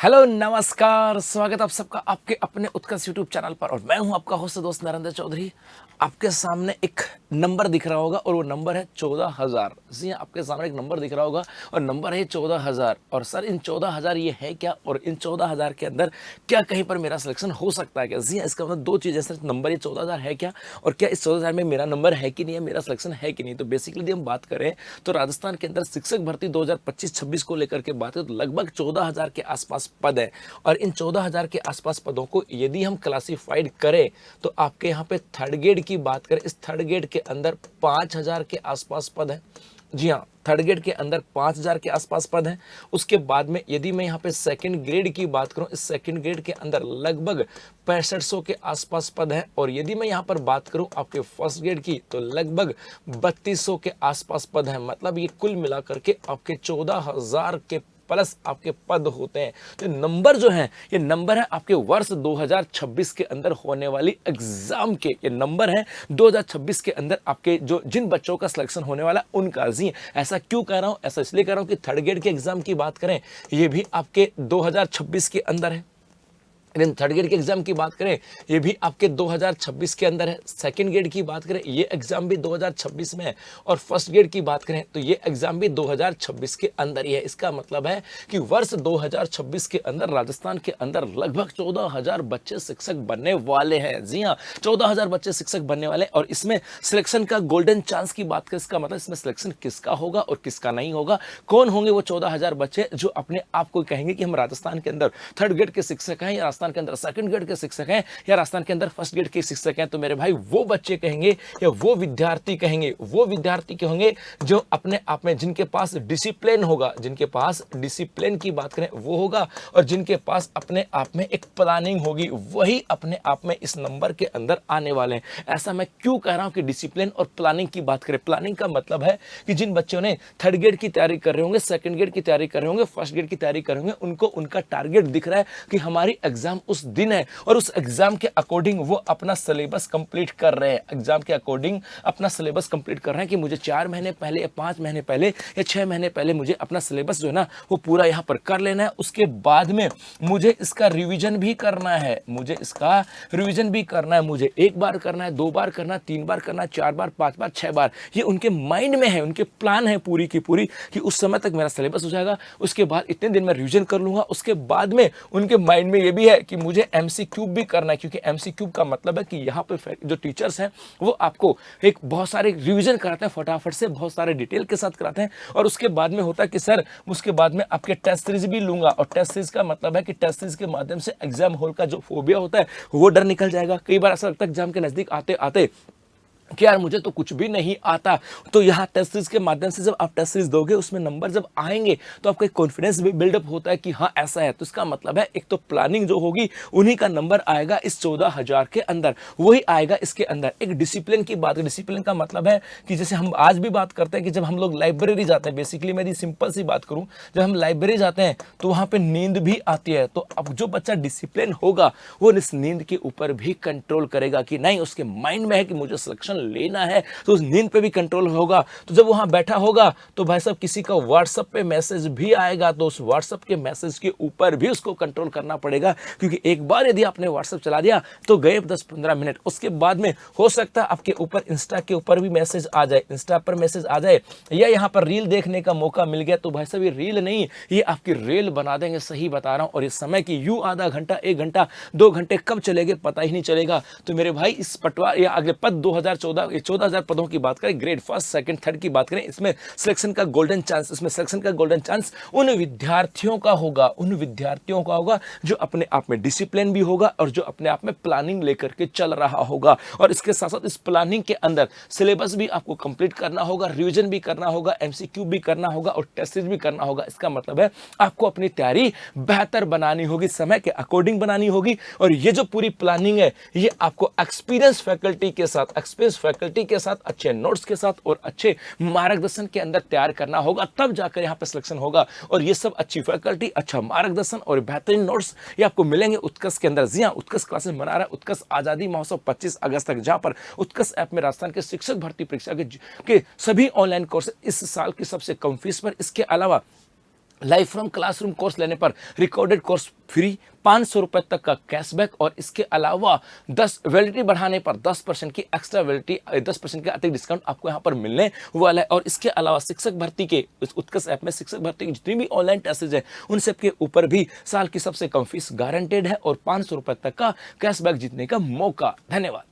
Hello नमस्कार, स्वागत आप सबका आपके अपने उत्कर्ष यूट्यूब चैनल पर। और मैं हूं आपका होस्ट दोस्त नरेंद्र चौधरी। आपके सामने एक नंबर दिख रहा होगा और वो नंबर है 14,000। जी हाँ, आपके सामने एक नंबर दिख रहा होगा और नंबर है 14,000। और सर इन 14,000 ये है क्या, और इन 14,000 के अंदर क्या कहीं पर मेरा सिलेक्शन हो सकता है क्या? जी हाँ, इसका मतलब दो चीज़ें सर, नंबर ये 14,000 है क्या और क्या इस 14,000 में मेरा नंबर है कि नहीं है, मेरा सिलेक्शन है कि नहीं। तो बेसिकली यदि हम बात करें तो राजस्थान के अंदर शिक्षक भर्ती 2025-26 को लेकर के बात करें तो लगभग 14,000 के आसपास पद है। और इन 14,000 के आसपास पदों को यदि हम क्लासिफाइड करें तो आपके यहाँ पे थर्ड ग्रेड की बात करें, इस थर्ड ग्रेड के अंदर 5,000 के आसपास पद है। जी हाँ, थर्ड ग्रेड के अंदर 5,000 के आसपास पद हैं। उसके बाद में यदि मैं यहाँ पे सेकंड ग्रेड की बात करूँ, इस सेकंड ग्रेड के अंदर लगभग 6500 के आसपास पद हैं। और यदि मैं यहाँ पर बात करूँ आपके फर्स्ट ग्रेड की तो लगभग 3200 के आसपास पद हैं। मतलब ये कुल मिलाकर के आपके 14,000 के प्लस आपके पद होते हैं। तो नंबर जो है ये नंबर है आपके वर्ष 2026 के अंदर होने वाली एग्जाम के। ये नंबर है 2026 के अंदर आपके जो जिन बच्चों का सिलेक्शन होने वाला उनका। जी ऐसा क्यों कह रहा हूं? ऐसा इसलिए कह रहा हूं कि थर्ड ग्रेड के एग्जाम की बात करें ये भी आपके 2026 के अंदर है। लेकिन थर्ड ग्रेड के एग्जाम की बात करें ये भी आपके 2026 के अंदर है। सेकंड ग्रेड की बात करें ये एग्जाम भी 2026 में है। और फर्स्ट ग्रेड की बात करें तो ये एग्जाम भी 2026 के अंदर ही है। इसका मतलब है कि वर्ष 2026 के अंदर राजस्थान के अंदर लगभग 14,000 बच्चे शिक्षक बनने वाले हैं। जी हाँ, 14,000 बच्चे शिक्षक बनने वाले हैं। और इसमें सिलेक्शन का गोल्डन चांस की बात करें, इसका मतलब इसमें सिलेक्शन किसका होगा और किसका नहीं होगा। कौन होंगे वो 14,000 बच्चे जो अपने आप को कहेंगे कि हम राजस्थान के अंदर थर्ड ग्रेड के शिक्षक हैं, या राजस्थान के अंदर सेकंड ग्रेड के शिक्षक हैं, या राजस्थान के अंदर फर्स्ट ग्रेड के शिक्षक हैं। तो मेरे भाई वो बच्चे कहेंगे या वो विद्यार्थी कहेंगे, वो विद्यार्थी के होंगे जो अपने आप में जिनके पास डिसिप्लिन होगा, जिनके पास डिसिप्लिन की बात करें वो होगा, और जिनके पास अपने आप में एक प्लानिंग होगी, वही अपने आप में इस नंबर के अंदर आने वाले हैं। ऐसा मैं क्यों कह रहा हूं कि डिसिप्लिन और प्लानिंग की बात करें? प्लानिंग का मतलब है कि जिन बच्चों ने थर्ड ग्रेड की तैयारी कर रहे होंगे, सेकंड ग्रेड की तैयारी कर रहे होंगे, फर्स्ट ग्रेड की तैयारी कर रहे होंगे, उनको उनका टारगेट दिख रहा है कि हमारी एग्जाम उस दिन है और उस एग्जाम के अकॉर्डिंग वो अपना सिलेबस कंप्लीट कर रहे हैं। एग्जाम के अकॉर्डिंग अपना सिलेबस कंप्लीट कर रहे हैं कि मुझे 4 महीने पहले या 5 महीने पहले या 6 महीने पहले मुझे अपना सिलेबस जो है ना वो पूरा यहाँ पर कर लेना है। उसके बाद में मुझे इसका रिवीजन भी करना है, मुझे इसका रिवीजन भी करना है। मुझे एक बार करना है, 2 बार करना है, 3 बार करना है, 4 बार, 5 बार, 6 बार। ये उनके माइंड में है, उनके प्लान है पूरी की पूरी कि उस समय तक मेरा सिलेबस हो जाएगा, उसके बाद इतने दिन में रिवीजन कर लूंगा। उसके बाद में उनके माइंड में ये भी है कि मुझे एमसीक्यू भी करना है, क्योंकि एमसीक्यू का मतलब है कि यहाँ पे जो टीचर्स हैं वो आपको एक बहुत सारे रिवीजन कराते हैं, फटाफट से बहुत सारे डिटेल के साथ कराते हैं। और उसके बाद में होता है कि सर उसके बाद में आपके टेस्ट सीरीज भी लूंगा। और टेस्ट सीरीज का मतलब है कि टेस्ट सीरीज के माध्यम से एग्जाम हॉल का जो फोबिया होता है वो डर निकल जाएगा। कई बार ऐसा लगता है एग्जाम के नजदीक आते आते कि यार मुझे तो कुछ भी नहीं आता। तो यहाँ टेस्ट सीरीज के माध्यम से जब आप टेस्ट सीरीज दोगे उसमें नंबर जब आएंगे तो आपका एक कॉन्फिडेंस भी बिल्डअप होता है कि हाँ ऐसा है। तो इसका मतलब है एक तो प्लानिंग जो होगी उन्हीं का नंबर आएगा इस 14,000 के अंदर, वही आएगा इसके अंदर। एक डिसिप्लिन की बात, डिसिप्लिन का मतलब है कि जैसे हम आज भी बात करते हैं कि जब हम लोग लाइब्रेरी जाते हैं, बेसिकली मैं सिंपल सी बात करूं, जब हम लाइब्रेरी जाते हैं तो वहां पे नींद भी आती है। तो अब जो बच्चा डिसिप्लिन होगा वो इस नींद के ऊपर भी कंट्रोल करेगा कि नहीं, उसके माइंड में है कि मुझे सिलेक्शन लेना है, तो उस नींद पे भी कंट्रोल होगा। तो जब वहां बैठा होगा तो भाई साहब किसी का व्हाट्सएप पे मैसेज भी आएगा तो उस व्हाट्सएप के मैसेज के ऊपर भी उसको कंट्रोल करना पड़ेगा। क्योंकि एक बार यदि आपने व्हाट्सएप चला दिया तो गए 10-15 मिनट। उसके बाद में हो सकता है आपके ऊपर इंस्टा के ऊपर भी मैसेज आ जाए, इंस्टा पर मैसेज आ जाए, या यहाँ पर रील देखने का मौका मिल गया तो भाई साहब ये रील नहीं, ये आपकी रेल बना देंगे। सही बता रहा हूं। और इस समय की यूं आधा घंटा, 1 घंटा, 2 घंटे कब चलेंगे पता ही नहीं चलेगा। तो मेरे भाई इस पटवा या अगले पद 14,000 पदों की बात करें, ग्रेड फर्स्ट सेकंड थर्ड की बात करें, इसमें सिलेक्शन का गोल्डन चांस, इसमें सिलेक्शन का गोल्डन चांस उन विद्यार्थियों का होगा, उन विद्यार्थियों का होगा जो अपने आप में डिसिप्लिन भी होगा और जो अपने आप में प्लानिंग लेकर के चल रहा होगा। और इसके साथ साथ इस प्लानिंग के अंदर सिलेबस भी आपको कंप्लीट करना होगा, रिवीजन भी करना होगा, एमसीक्यू भी करना होगा और टेस्ट भी करना होगा। इसका मतलब है आपको अपनी तैयारी बेहतर बनानी होगी, समय के अकॉर्डिंग बनानी होगी। और ये जो पूरी प्लानिंग है ये आपको एक्सपीरियंस फैकल्टी के साथ अच्छे नोट्स के साथ और अच्छे मार्गदर्शन के अंदर तैयार करना होगा, तब जाकर यहाँ पे सिलेक्शन होगा। और ये सब अच्छी फैकल्टी, अच्छा मार्गदर्शन और बेहतरीन नोट्स ये आपको मिलेंगे उत्कर्ष के अंदर। जी हाँ, उत्कर्ष क्लासेस मना रहा है उत्कर्ष आजादी महोत्सव 25 अगस्त तक, जहां पर उत्कर्ष ऐप में राजस्थान के शिक्षक भर्ती परीक्षा के सभी ऑनलाइन कोर्स इस साल की सबसे कम फीस पर। इसके अलावा लाइफ फ्रॉम क्लासरूम कोर्स लेने पर रिकॉर्डेड कोर्स फ्री, 500 रुपए तक का कैशबैक और इसके अलावा 10 वैलिडिटी बढ़ाने पर 10% की एक्स्ट्रा वैलिडिटी, 10% का अतिरिक्त डिस्काउंट आपको यहाँ पर मिलने वाला है। और इसके अलावा शिक्षक भर्ती के इस उत्कर्ष ऐप में शिक्षक भर्ती की जितनी भी ऑनलाइन टेस्टेज है उन सब के ऊपर भी साल की सबसे कम फीस गारंटेड है और 500 रुपए तक का कैशबैक जीतने का मौका। धन्यवाद।